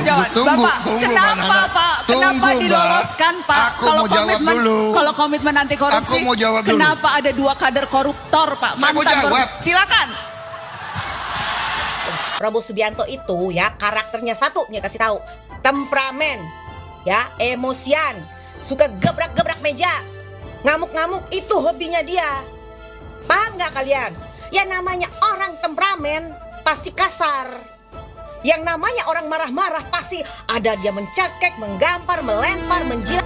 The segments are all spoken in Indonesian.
Jawab. Tunggu, Bapak, tunggu, kenapa Mbak Nana. Pak? Kenapa Tunggu, Mbak. diloloskan Pak? Aku mau jawab dulu. Kalau komitmen anti korupsi. Aku mau jawab dulu. Kenapa ada 2 kader koruptor Pak? Saya mau Mantan jawab. koruptor. Silakan. Prabowo Subianto itu ya karakternya satu, dia kasih tahu, temperamen, ya emosian, suka gebrak-gebrak meja, ngamuk-ngamuk, itu hobinya dia. Paham nggak kalian? Ya namanya orang temperamen pasti kasar. Yang namanya orang marah-marah pasti ada dia mencekek, menggampar, melempar, menjilat.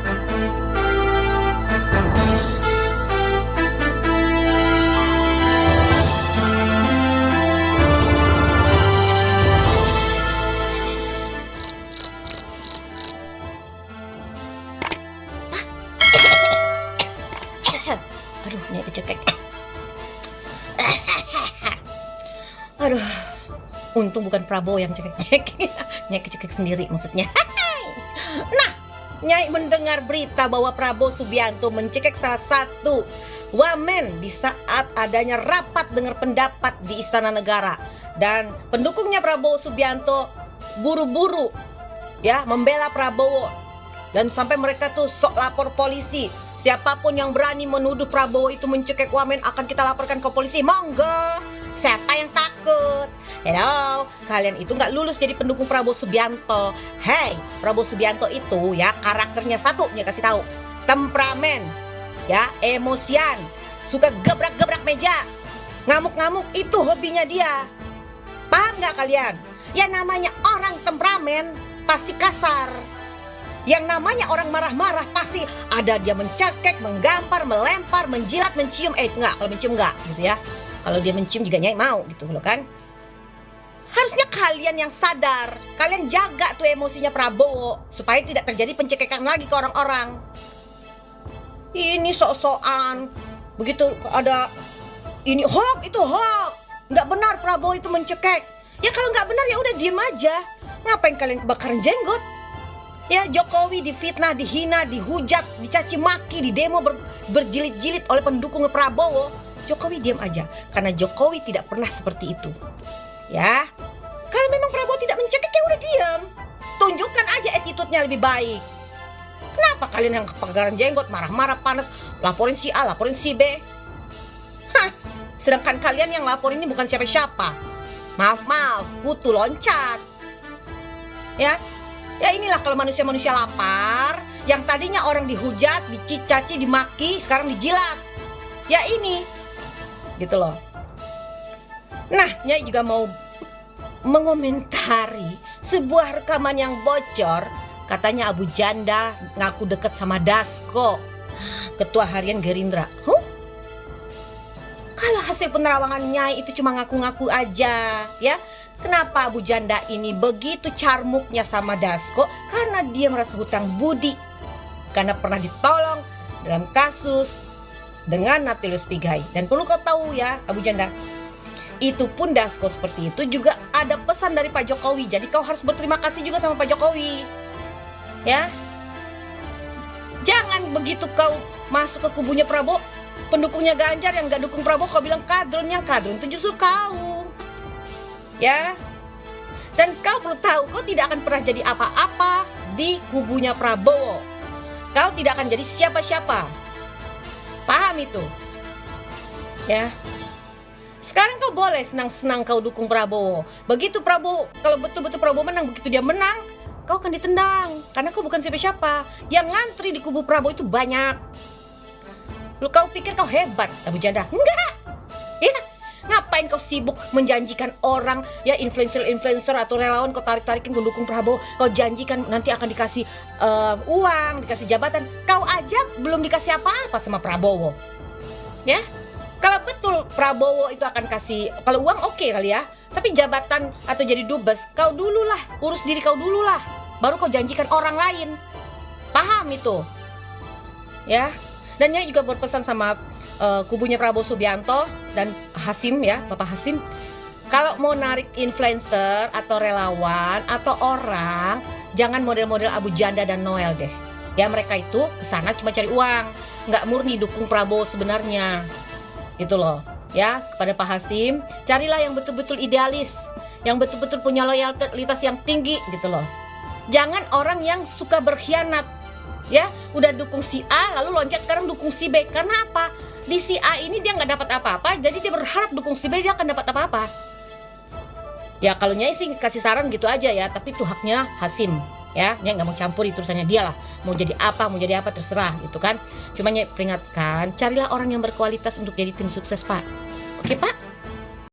Aduh, Nyai kecekek. Aduh, untung bukan Prabowo yang cekek-cekek. Nyai kecekek sendiri maksudnya. Nah, Nyai mendengar berita bahwa Prabowo Subianto mencekek salah satu wamen di saat adanya rapat dengar pendapat di Istana Negara. Dan pendukungnya Prabowo Subianto buru-buru ya membela Prabowo. Dan sampai mereka tuh sok lapor polisi. Siapapun yang berani menuduh Prabowo itu mencekek wamen akan kita laporkan ke polisi. Monggo, siapa yang takut? Hello, kalian itu nggak lulus jadi pendukung Prabowo Subianto. Hey, Prabowo Subianto itu ya karakternya satu, dia kasih tahu, temperamen, ya emosian, suka gebrak-gebrak meja, ngamuk-ngamuk, itu hobinya dia. Paham nggak kalian? Ya namanya orang temperamen pasti kasar. Yang namanya orang marah-marah pasti ada dia mencekek, menggampar, melempar, menjilat, mencium. Enggak, kalau mencium enggak gitu ya. Kalau dia mencium juga Nyai mau gitu loh kan. Harusnya kalian yang sadar, kalian jaga tuh emosinya Prabowo supaya tidak terjadi pencekekan lagi ke orang-orang. Ini sok-sokan, begitu ada ini hoax, itu hoax. Nggak benar Prabowo itu mencekek. Ya kalau nggak benar ya udah diem aja. Ngapain kalian kebakaran jenggot? Ya Jokowi difitnah, dihina, dihujat, dicaci maki, di demo berjilid-jilid oleh pendukung Prabowo. Jokowi diam aja karena Jokowi tidak pernah seperti itu. Ya, kalau memang Prabowo tidak mencekik ya udah diam. Tunjukkan aja attitude-nya lebih baik. Kenapa kalian yang kebakaran jenggot, marah-marah, panas, laporin si A, laporin si B? Hah, sedangkan kalian yang laporin ini bukan siapa-siapa. Maaf, kutu loncat. Ya inilah kalau manusia-manusia lapar, yang tadinya orang dihujat, dicaci, dimaki, sekarang dijilat. Ya ini, gitu loh. Nah, Nyai juga mau mengomentari sebuah rekaman yang bocor. Katanya Abu Janda ngaku deket sama Dasko, ketua harian Gerindra. Kalau hasil penerawangan Nyai itu cuma ngaku-ngaku aja, ya. Kenapa Abu Janda ini begitu carmuknya sama Dasko? Karena dia merasa hutang budi. Karena pernah ditolong dalam kasus dengan Natilius Pigai. Dan perlu kau tahu ya Abu Janda, itu pun Dasko seperti itu juga ada pesan dari Pak Jokowi. Jadi kau harus berterima kasih juga sama Pak Jokowi. Ya. Jangan begitu kau masuk ke kubunya Prabowo, pendukungnya Ganjar yang gak dukung Prabowo, kau bilang kadrun, yang kadrun itu justru kau. Ya, dan kau perlu tahu, kau tidak akan pernah jadi apa-apa di kubunya Prabowo. Kau tidak akan jadi siapa-siapa. Paham itu? Ya. Sekarang kau boleh senang-senang kau dukung Prabowo. Begitu Prabowo, kalau betul-betul Prabowo menang, begitu dia menang, kau akan ditendang. Karena kau bukan siapa-siapa. Yang ngantri di kubu Prabowo itu banyak. Lu kau pikir kau hebat, Abu Janda? Enggak. Ya. Ngapain kau sibuk menjanjikan orang, ya influencer atau relawan kau tarik-tarikin mendukung Prabowo. Kau janjikan nanti akan dikasih uang, dikasih jabatan. Kau aja belum dikasih apa-apa sama Prabowo. Ya, kalau betul Prabowo itu akan kasih, kalau uang oke kali ya. Tapi jabatan atau jadi dubes, kau dululah, urus diri kau dululah. Baru kau janjikan orang lain. Paham itu? Ya, dan Nyai juga berpesan sama kubunya Prabowo Subianto dan Hasim ya, Bapak Hasim. Kalau mau narik influencer atau relawan atau orang, jangan model-model Abu Janda dan Noel deh. Ya mereka itu kesana cuma cari uang, nggak murni dukung Prabowo sebenarnya. Gitu loh. Ya, kepada Pak Hasim, carilah yang betul-betul idealis, yang betul-betul punya loyalitas yang tinggi gitu loh. Jangan orang yang suka berkhianat. Ya, udah dukung si A lalu loncat sekarang dukung si B. Karena apa? Di si A ini dia nggak dapat apa-apa, jadi dia berharap dukung si B dia akan dapat apa-apa. Ya kalau Nyai sih kasih saran gitu aja ya, tapi itu haknya Hasim. Ya, Nyai nggak mau campuri urusannya dia lah. Mau jadi apa terserah gitu kan. Cuma Nyai peringatkan, carilah orang yang berkualitas untuk jadi tim sukses, Pak. Oke, Pak?